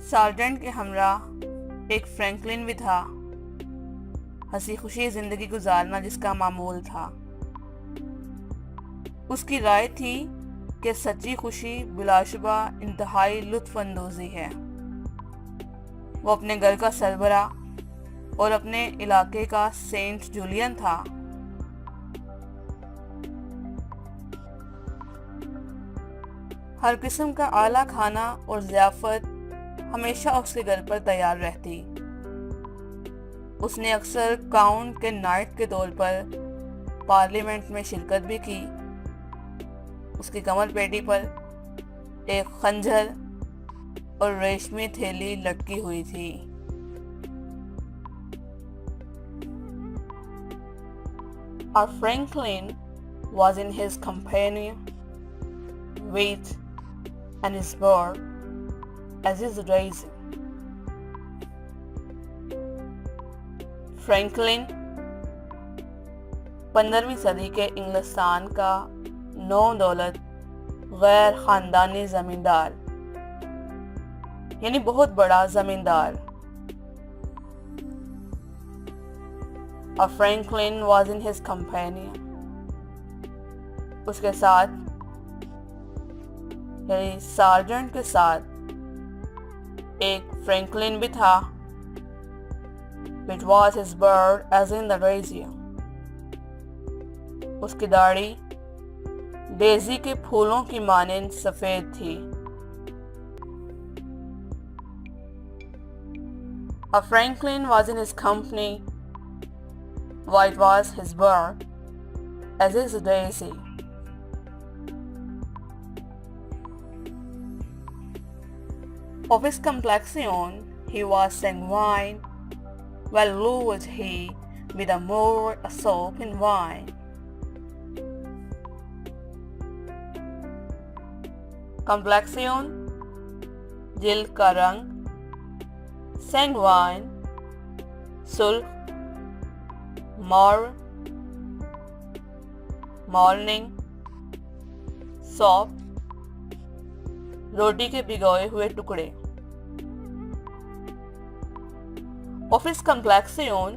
Sergeant के हमरा एक फ्रैंकलिन भी था, हंसी खुशी जिंदगी गुजारना जिसका मामूल था। उसकी राय थी कि सच्ची खुशी बिलाशुबा इंतहाई लुत्फ अंदोज़ी है। वो अपने घर का सरबरा और अपने इलाके का सेंट जूलियन था। हर किस्म का आला खाना और ज़ियाफ़त हमेशा उसके घर पर तैयार रहती। उसने अक्सर काउंट के नाइट के तौर पर पार्लियामेंट में शिरकत भी की। उसकी कमर पेटी पर एक खंजर और रेशमी थैली लटकी हुई थी। Our Franklin was in his company, weight and his bird as his raising. Franklin 15वीं सदी के इंग्लिस्तान का नौ दौलत गैर खानदानी जमींदार, यानी बहुत बड़ा जमींदार। A Franklin was in his company. उसके साथ यानी सार्जेंट के साथ एक फ्रैंकलिन भी था, which was his bird as in the ratio. उसकी दाढ़ी डेजी के फूलों की मानिंद सफेद थी। A Franklin was in his company, white was his bird as is Daisy. Of his complexion he was sanguine, well lured he with a more a soap in wine. Complexion जिल्द का रंग, sanguine सुल्ख, morning soft रोटी के भिगोए हुए टुकड़े। Office कंप्लेक्सियन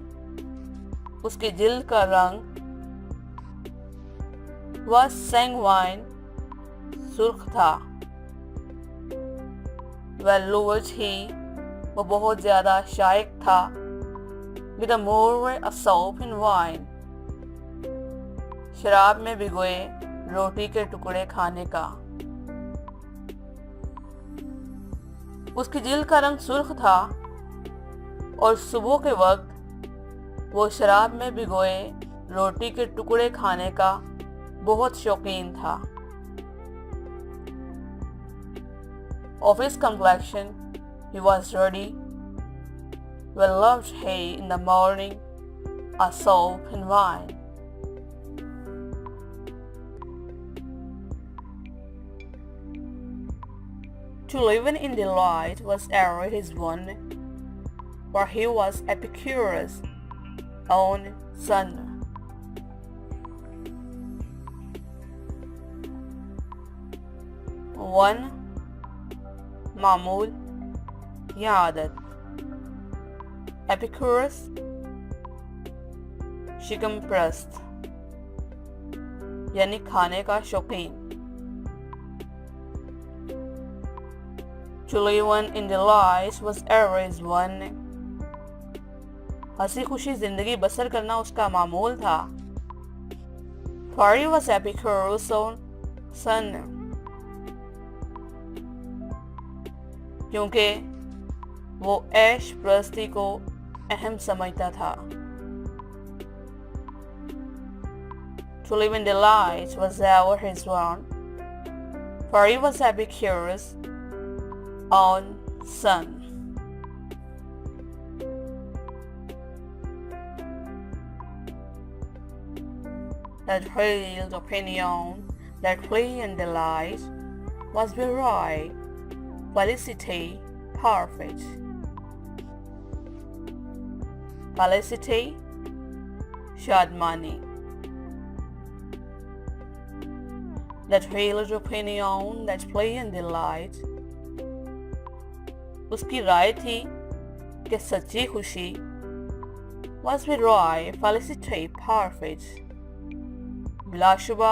उसकी जिल्द का रंग वह सैंगवाइन सुर्ख था। वह लुवज ही वो बहुत ज्यादा शायक था। With a more a soap in wine, शराब में भिगोए रोटी के टुकड़े खाने का। उसकी जिल्द का रंग सुर्ख था और सुबह के वक्त वो शराब में भिगोए रोटी के टुकड़े खाने का बहुत शौकीन था। Of his complexion he was ruddy, well loved he in the morning a soap and wine. To live in delight was ever his one, for he was Epicurus' own son. One मामूल या आदत। Epicurus शिकम प्रस्त यानी खाने का शौकीन। To live in delight was ever his one. हंसी खुशी जिंदगी बसर करना उसका मामूल था। For he was Epicurus' own son. क्योंकि वो ऐश प्रस्ती को अहम समझता था। To live in delight was ever his one, for he was Epicurus' own son. That his opinion, that play and delight was right, felicity perfect. Felicity शादमानी। That his opinion, that play and delight उसकी राय थी कि सच्ची खुशी was with Roy felicity parfait बिलाशुबा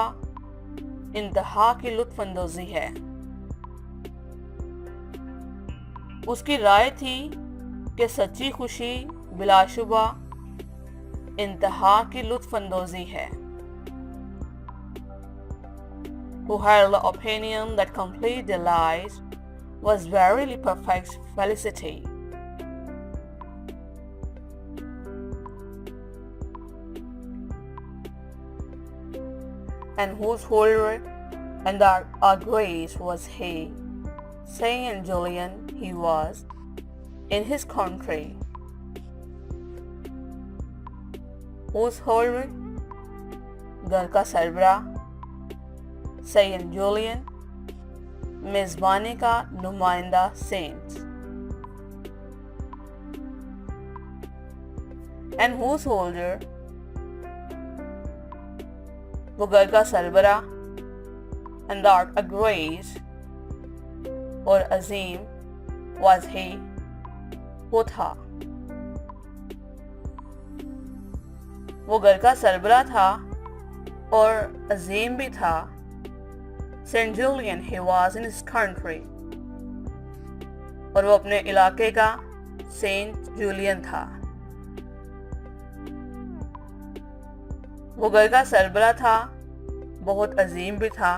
इंतहा की लुत्फअंदोज़ी है। उसकी राय थी कि सच्ची खुशी बिलाशुबा इंतहा की लुत्फअंदोज़ी है। Who held the opinion that complete delight was verily perfect felicity. And whose holder and our grace was he, saying Julian he was in his country. Whose holder, घर का सरबरा, सैयद जूलियन, मेज़बानी का नुमाइंदा सेंट। एंड हुज होल्डर, वो घर का सरबरा, and that Agrej और अजीम was he, वो था। वो घर का सरबरा था और अजीम भी था। Saint Julian he was in his country, और वो अपने इलाके का सेंट जूलियन था। वो घर का सरबरा था, बहुत अजीम भी था,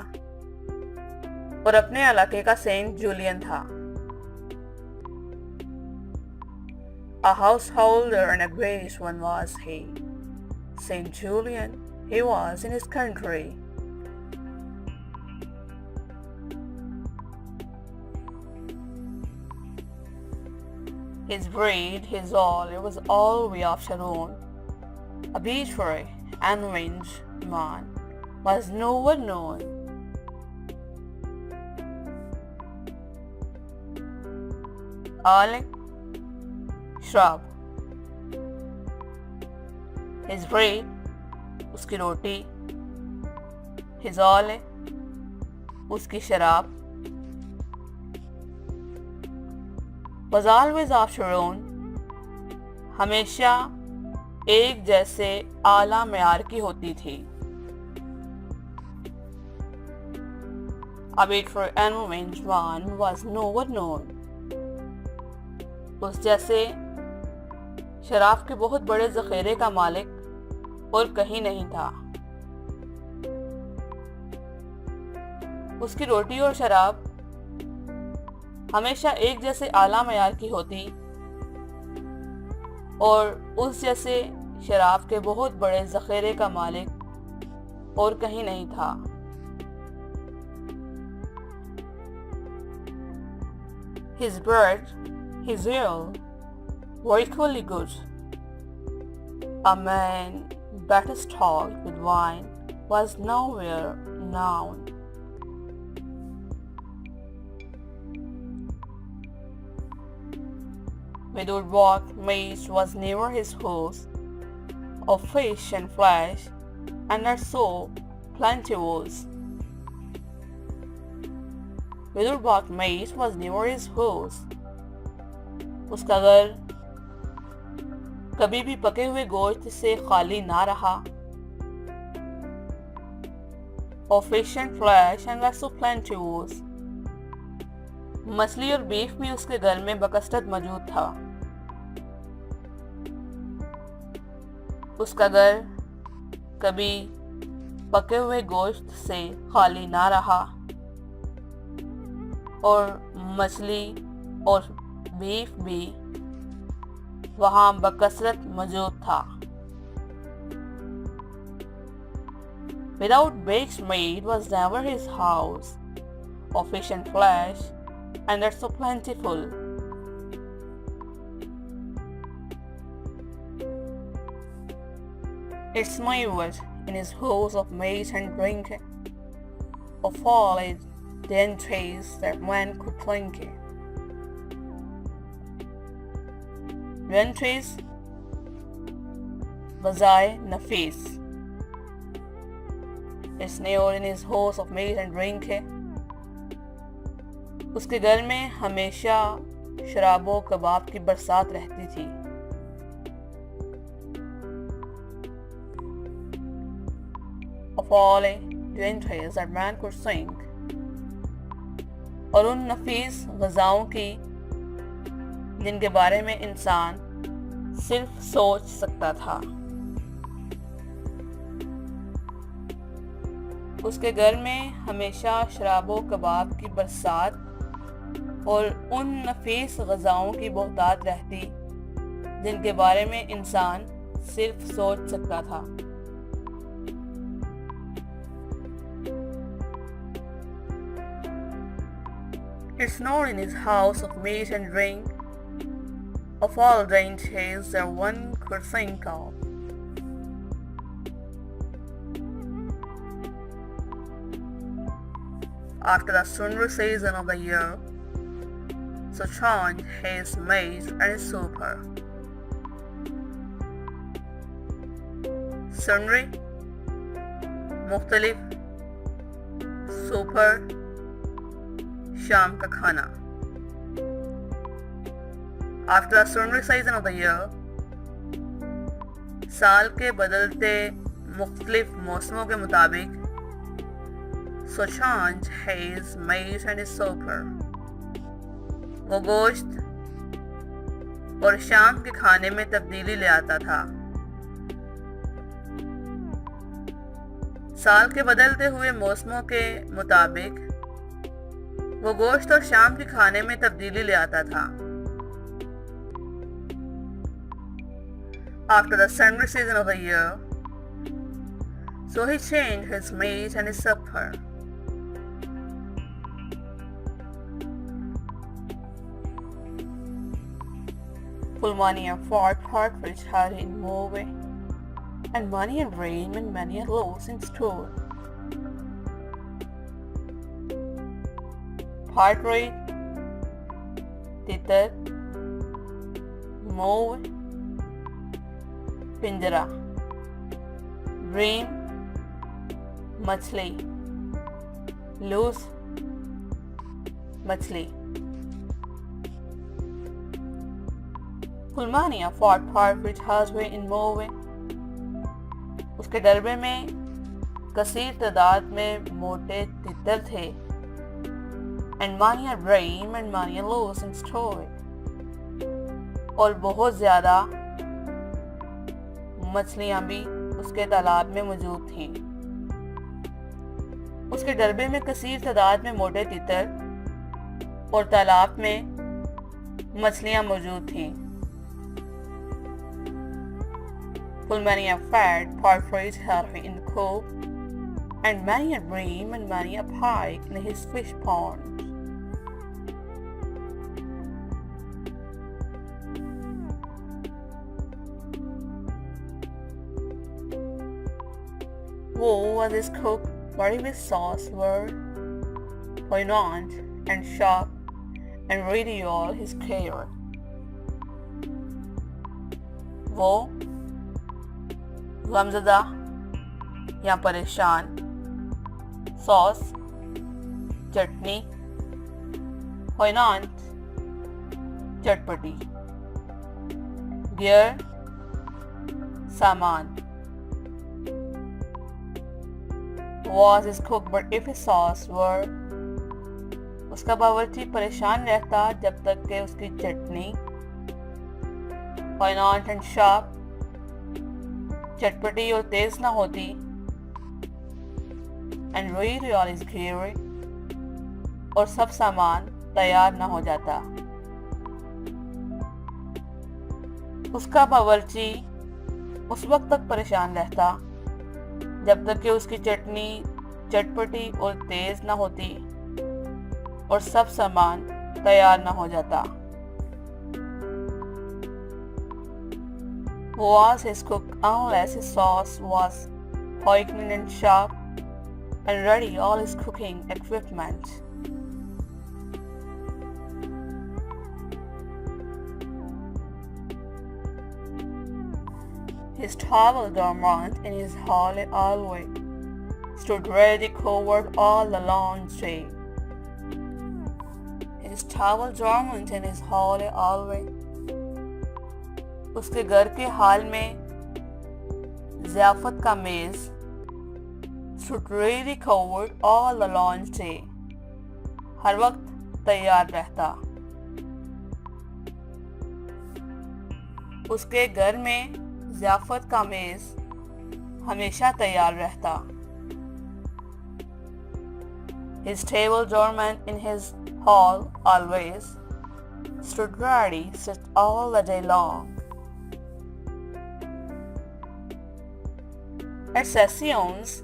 और अपने इलाके का सेंट जूलियन था। A householder and a gracious one was he. Saint Julian he was in his country. His breed, his all, it was all we of Sharon. A beachfree and range man was nowhere known. Alec, shrub. His bread, उसकी रोटी. His all, उसकी शराब. Was always of Sharon, हमेशा एक जैसे आला मेयार की होती थी। A better and range man was nowhere known. उस जैसे शराब के बहुत बड़े ज़ख़ीरे का मालिक और कहीं नहीं था। उसकी रोटी और शराब हमेशा एक जैसे आला मयार की होती और उस जैसे शराब के बहुत बड़े ज़ख़ीरे का मालिक और कहीं नहीं था। His bread, his ale were equally good. A man better stocked with wine was nowhere known. Without what meat was never his house, of fish and flesh, and not so plenteous. Without what meat was never his house. उसका घर कभी भी पके हुए गोश्त से खाली ना रहा। Of fish and flesh and not so plenteous. मछली और बीफ भी उसके घर में बकसरत मौजूद था। उसका घर कभी पके हुए गोश्त से खाली ना रहा और मछली और बीफ भी वहाँ बकसरत मौजूद था। Without baked meat was never his house, of fish and flesh, and that's so plentiful. It's my word in his house of meat and drink, of all its dainties that man could drink. Dainties, Bazai Nafis. It's near in his house of meat and drink. उसके घर में हमेशा शराबो कबाब की बरसात रहती थी। Of all dainties that man could sing, और उन नफीस ग़िज़ाओं की जिनके बारे में इंसान सिर्फ सोच सकता था। उसके घर में हमेशा शराबो कबाब की बरसात और उन नफीस ग़िज़ाओं की बहुतात रहती जिनके बारे में इंसान सिर्फ सोच सकता था। It snowed in his house of meat and drink. Of all dainties that one could think of. After the sundry season of the year, so change his maize and his super. Sundry, मुख्तलिफ, super, शाम का खाना। After the sundry season of the year, साल के बदलते मुख्तलिफ मौसमों के मुताबिक, so change his maize and his supper. वो गोश्त और शाम के खाने में तब्दीली ले आता था। साल के बदलते हुए मौसमों के मुताबिक वो गोश्त और शाम के खाने में तब्दीली ले आता था। After the sundry season of the year, so he changed his meat and his supper. Full money and fought partridge had in movie, and money and rain and many a loss in store. Partridge, तितर, move, पिंजरा, dream, मछली, लूज, मछली। फुलमानिया फॉट partridge halfway in Norway. उसके डरबे में कसीर तादाद में मोटे तितर थे। And many a dream and many a loss in story. और बहुत ज़्यादा मछलियाँ भी उसके तालाब में मौजूद थीं। उसके डरबे में कसीर तादाद में मोटे तितर और तालाब में मछलियाँ मौजूद थीं। Full many a fat partridge had in the cove, and many a bream and many a pike in his fish pond. Wool was his cook, varied with sauce were poignant and sharp, and ready all his care. वो गमज़दा या परेशान, sauce, चटनी, poignant, चटपटी, gear, सामान। Was his cook, but if his sauce were, उसका बावर्ची परेशान रहता जब तक कि उसकी चटनी poignant and sharp, चटपटी और तेज ना होती, and really all is geary, और सब सामान तैयार ना हो जाता। उसका बावर्ची उस वक्त तक परेशान रहता जब तक कि उसकी चटनी चटपटी और तेज ना होती और सब सामान तैयार ना हो जाता। Was his cook unless his sauce was poignant and sharp, and ready all his cooking equipment. His towel dormant in his hall always stood ready covered all the laundry. His his table dormant in his hall always. उसके घर के हाल में ज़ियाफ़त का मेज़ stood ready covered all the long day. हर वक्त तैयार रहता. उसके घर में ज़ियाफ़त का मेज़ हमेशा तैयार रहता. His table dormant in his hall always stood ready, sit all the day long. At sessions,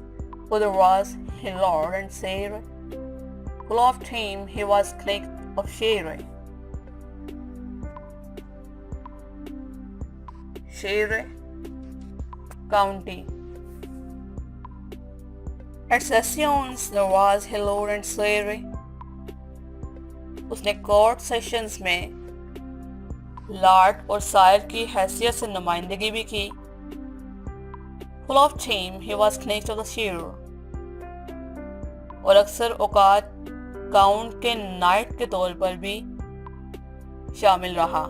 where there was Hilord and Sarah, who loved him, he was clicked of Sherry. Sherry County. At sessions, there was Hilord and Sarah. उसने court sessions में Lord और सायर की हैसियत से नुमाइंदगी भी की. Full of shame, he was next of the share. और अक्सर औकात काउंट के नाइट के तौर पर भी शामिल रहा.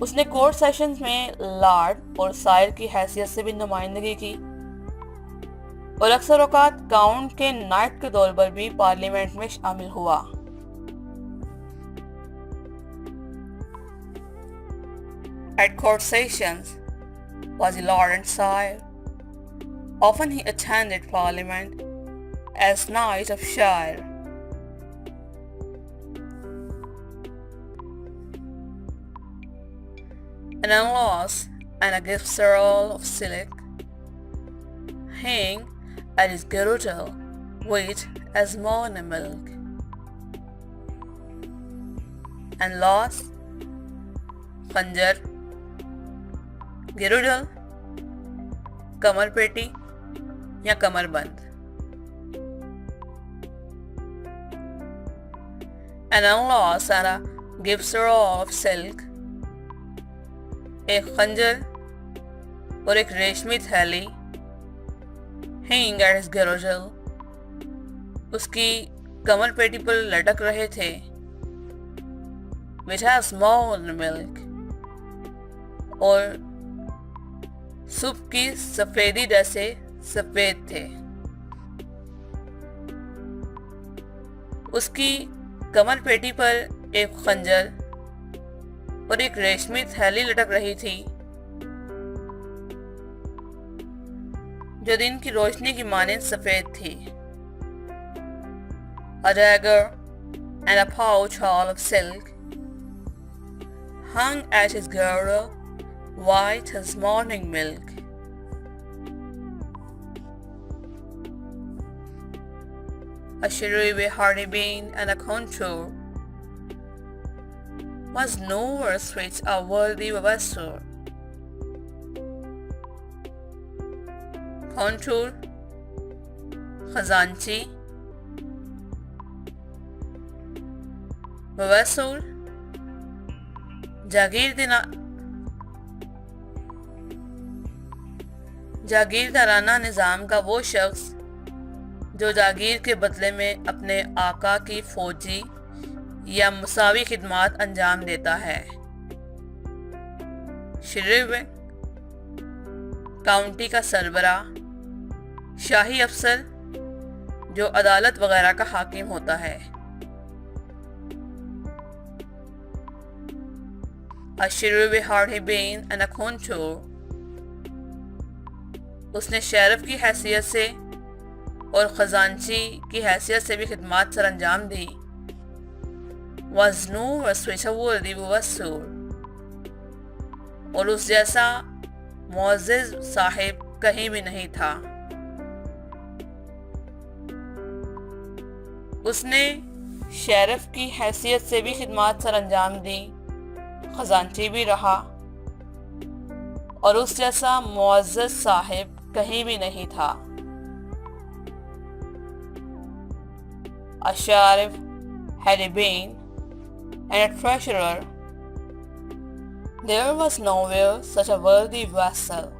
उसने कोर्ट सेशंस में लॉर्ड और सायर की हैसियत से भी नुमाइंदगी की और अक्सर औकात काउंट के नाइट के तौर पर भी पार्लियामेंट में शामिल हुआ. At court sessions was a lord and sire. Often he attended parliament as knight of shire. An unloss and a giftsarol of silk hang at his girdle, weight as morning milk. And loss, खंजर, गिरुडल, कमर पेटी या कमरबंद. An unloss and a giftsarol of silk, एक खंजर और एक रेशमी थैली hanging at his girdle, उसकी कमर पेटी पर लटक रहे थे. which has small milk, और सूप की सफेदी जैसे सफेद थे. उसकी कमर पेटी पर एक खंजर और एक रेशमी थैली लटक रही थी जो दिन की रोशनी की मानिंद सफेद थी. A dagger and a pouch all of silk hung at his girdle, white as morning milk. A cherubic hardy bean and a contour was nowhere such a worthy vessel. Contour, खजांची, वसूल, जागीरदाराना निज़ाम का वो शख्स जो जागीर के बदले में अपने आका की फौजी या मुसावी खिदमात अंजाम देता है. शरीफ काउंटी का सरबरा, शाही अफसर जो अदालत वगैरह का हाकिम होता है. A cherubic hardy bean and a contour, उसने शेरिफ की हैसियत से और खजांची की हैसियत से भी खिदमात सर अंजाम दी. was no worthy वसूल, और उस जैसा मुअज़्ज़िज़ साहिब कहीं भी नहीं था. उसने शेरिफ की हैसियत से भी खिदमात सर अंजाम दी, खजांची भी रहा, और उस जैसा मुअज़्ज़िज़ साहिब कहीं भी नहीं था. A sheriff had been and a treasurer. There was nowhere such a worthy vessel.